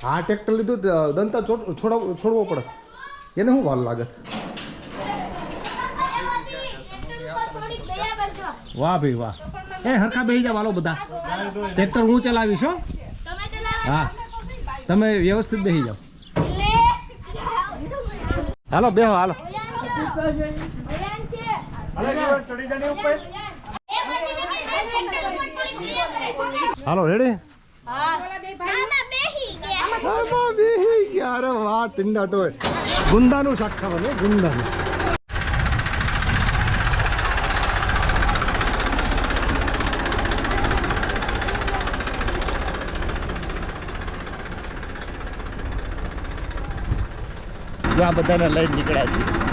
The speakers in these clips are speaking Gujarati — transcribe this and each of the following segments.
આ ટ્રેક્ટર લીધું દંતા છોડવો પડે એને શું વાર લાગે વાહ ભાઈ વાહ એ હરખા બેસી જાવ હાલો બધા ટ્રેક્ટર હું ચલાવીશ હો હા તમે વ્યવસ્થિત બેસી જાઓ હાલો બેહો હાલો હાલો રેડી અરે વાહ ટીંડા ટોય ગુંદાનું શાક ખાવાનું ગુંદાનું આ બધાને લઈને નીકળ્યા છે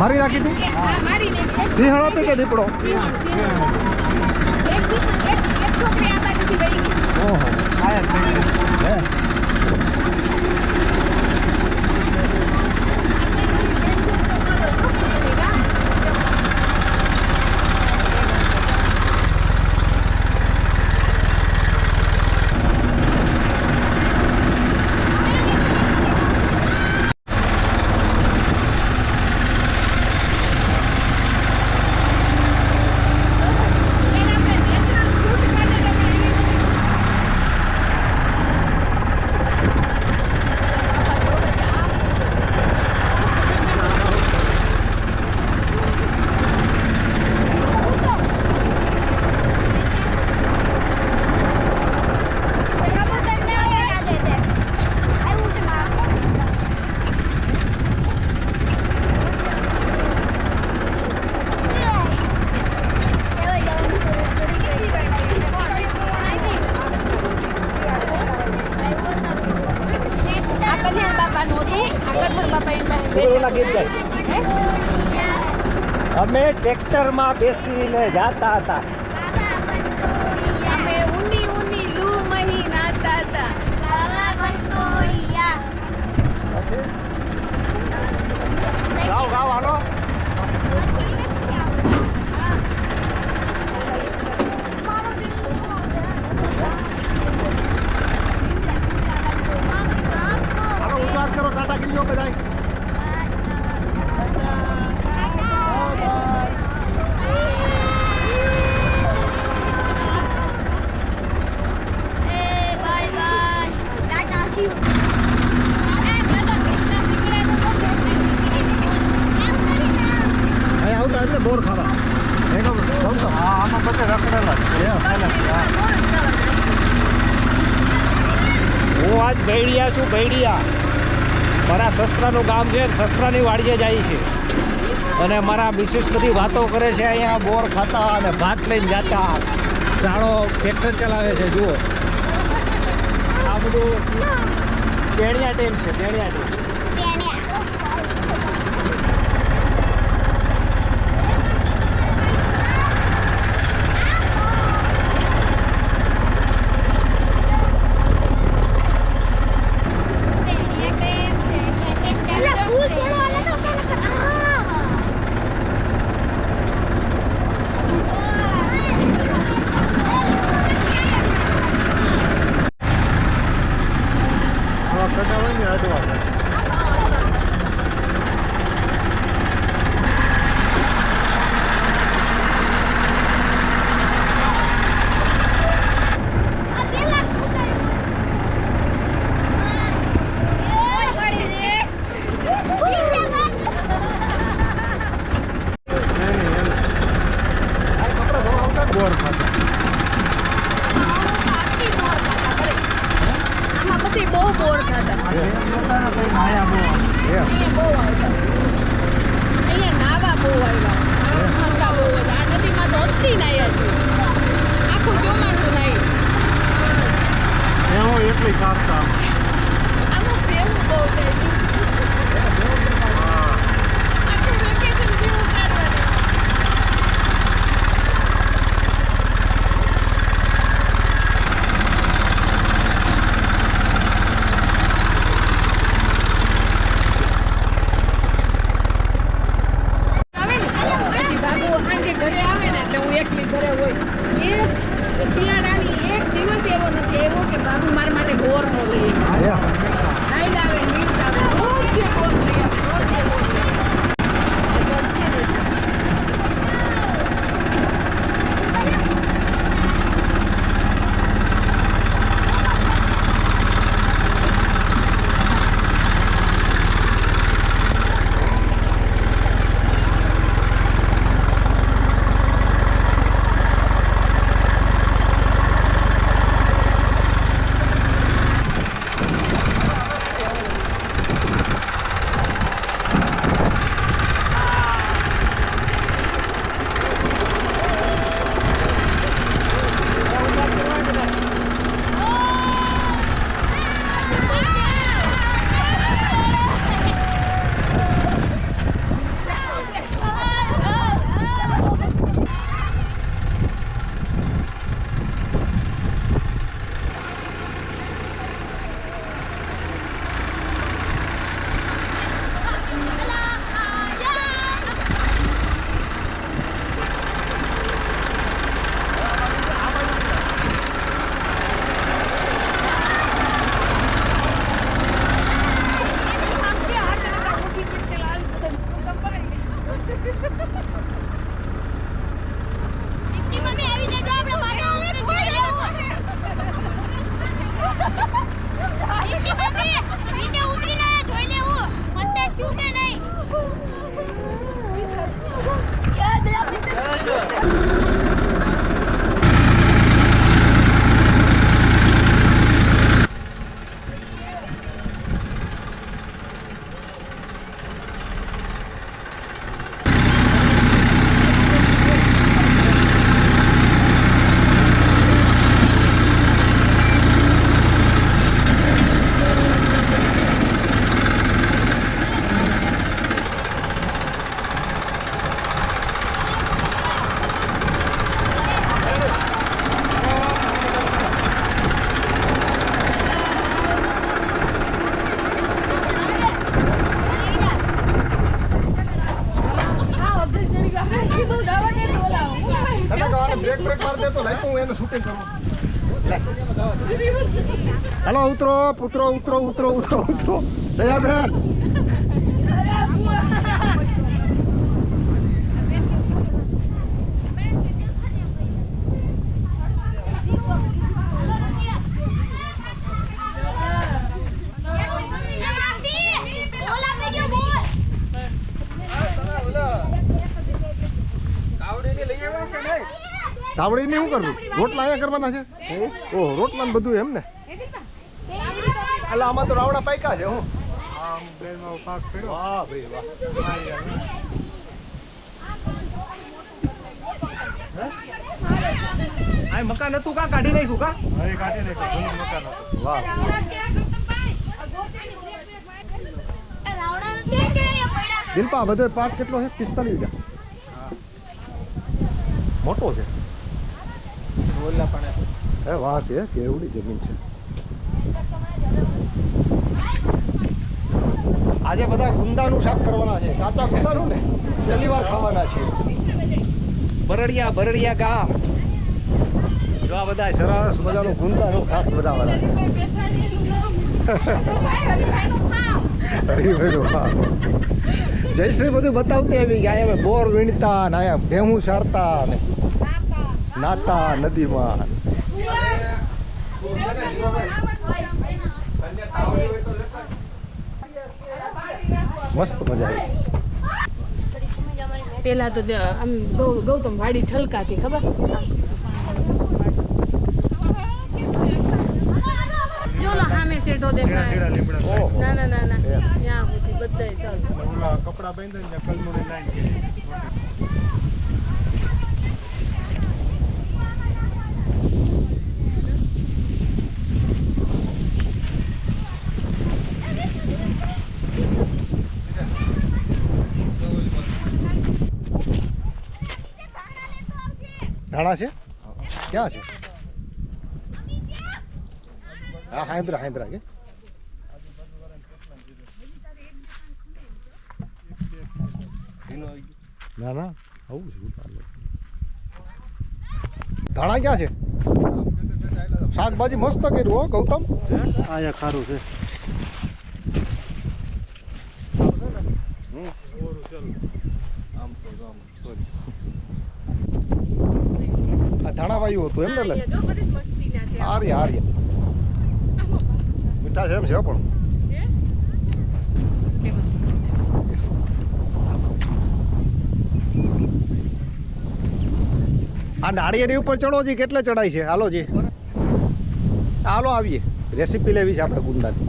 મારી રાખી હતી સિંહણ હતી કે દીપડો ઓહો અમે ટ્રેક્ટરમાં બેસીને જાતા હતા અમે ઊની ઊની લૂ મહી નાતા હતા ગાવ ગાવ હાલો હાલો ઉતાર કરો ટાટા કિલ્લો બધાય બોર ખાવા આમાં બધે રખડેલા હું આજ ભૈડિયા છું ભૈડિયા મારા સસરાનું ગામ છે સસરાની વાડીએ જાય છે અને મારા મિસિસ બધી વાતો કરે છે અહીંયા બોર ખાતા અને ભાત લઈને જતા સાળો ટ્રેક્ટર ચલાવે છે જુઓ આ બધું ટેણિયા ટેમ છે ટેણિયા ટેમ અહીંયા બહુ આવતા અહીંયા નાવા બહુ આવ્યા મજા બહુ જ આ નદીમાં તો અતિ નાયા છે આખું ચોમાસું નાઈ એવો એટલી કાઢતા આમાં ફેરવું બહુ થાય આખું વેકેશન જેવું કાઢવાનું શિયાળાની એક દિવસ એવો નથી એવો કે બાબુ મારા માટે ગોર નો લઈ નાઈલ આવે નીર આવે રોજ ગોર લઈ આવે રોજ ગોર લઈ हेलो उतरो उतरो उतरो उतरो उतरो उतरो दया बहन તાવડી ને શું કરવું રોટલા અહીંયા કરવાના છે ઓહ રોટલા ને બધું એમ ને એટલે આમાં તો રાવડા પાક્યા છે હું પાક કર્યો વાહ ભાઈ વાહ આ મકાન હતું કા કાઢી નાખ્યું કા હવે કાઢી નાખ્યું મકાન હતું વાહ દિલપા બધો પાર્ટ કેટલો છે 45 વીઘા મોટો છે એ વાહ કે કેવડી જમીન છે આજે બધા ગુંદાનું શાક કરવાના છે કાચા ગુંદાનું ને પહેલી વાર ખાવાના છે બરડિયા બરડિયા ગામ જો આ બધા સરસ મજાનું ગુંદાનું ખાસ બનાવવાના છે હરીભાઈનું ખાસ જયશ્રી બધું બતાવતી આવી કે અહીંયા અમે બોર વીણતા ને અહીંયા ભેહું સારતા ને નાતા નદીમાં મસ્ત મજા આવી પેલા તો આમ ગૌતમ વાડી છલકાતી ખબર જો સામે છે ટેમેટો ઝીણા દેખાય લીમડા ઓહો. ના ના ના ના એમ. ત્યાં સુધી બધાય ચાલ અને ઓલા કપડા બાંધે ને કલમોની લાઈન કે ધાણા છે ક્યાં છે હા હાંભરા હાંભરા કે ના ના આવું છે ધાણા ક્યાં છે શાકભાજી મસ્ત કર્યું હો ગૌતમ આયા ખારું છે આ ધાણા વાયું હતું એમ ને એટલે જો બધી જ મસ્તી ના છે હારી હારી મીઠા છે એમ છે હો પણ હે? કેવા મસ્ત છે. આ નાળિયેરી ઉપર ચડો જી કેટલે ચડાય છે હાલો જી હાલો આવીએ રેસીપી લેવી છે આપણે ગુંદાની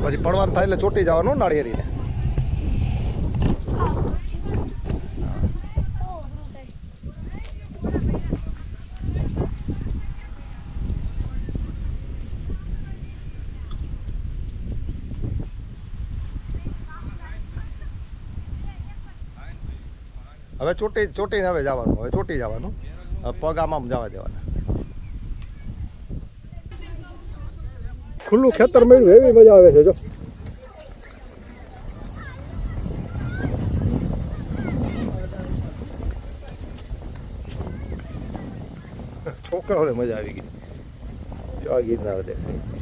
પછી પડવાનું થાય એટલે ચોટી જવાનું નાળિયેરીને હવે ચોટીને હવે જવાનું હવે ચોટી જવાનું હવે પગ આમાં જવા દેવાના ખુલ્લું ખેતર મળ્યું એવી મજા આવે છે જો છોકરાઓને મજા આવી ગઈ જો આ ગિરનાર દેખાય